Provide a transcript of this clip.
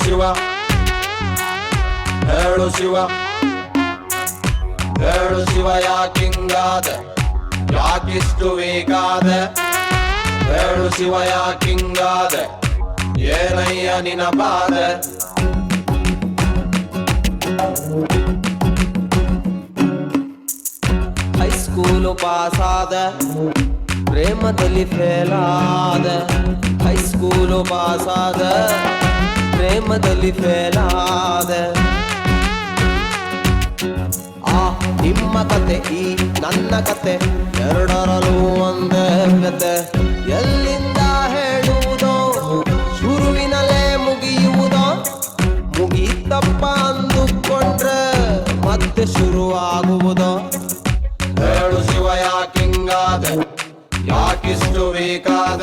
ಶಿವ ಹೇಳು ಶಿವ ಹೇಳು ಶಿವ ಯಾಕಿಂಗಾದ ಯಾಕಿಷ್ಟು ವೇಗಾದ ಹೇಳು ಶಿವ ಯಾಕಿಂಗಾದ ಏನಯ್ಯ ನಿನ ಬಾದ ಹೈಸ್ಕೂಲು ಪಾಸಾದ ಪ್ರೇಮದಲ್ಲಿ ಫೇಲಾದ ಹೈಸ್ಕೂಲು ಪಾಸಾದ ಪ್ರೇಮದಲ್ಲಿ ಫೇಲಾದ ಆ ನಿಮ್ಮ ಕತೆ ಈ ನನ್ನ ಕತೆ ಎರಡರಲ್ಲೂ ಒಂದೇ ಕತೆ ಎಲ್ಲಿಂದ ಹೇಳುವುದೋ ಶುರುವಿನಲ್ಲೇ ಮುಗಿಯುವುದೋ ಮುಗಿತಪ್ಪ ಅಂದುಕೊಂಡ್ರೆ ಮತ್ತೆ ಶುರುವಾಗುವುದೋ ಹೇಳು ಶಿವ ಯಾಕಿಂಗಾದ ಯಾಕಿಷ್ಟು ಬೇಕಾದ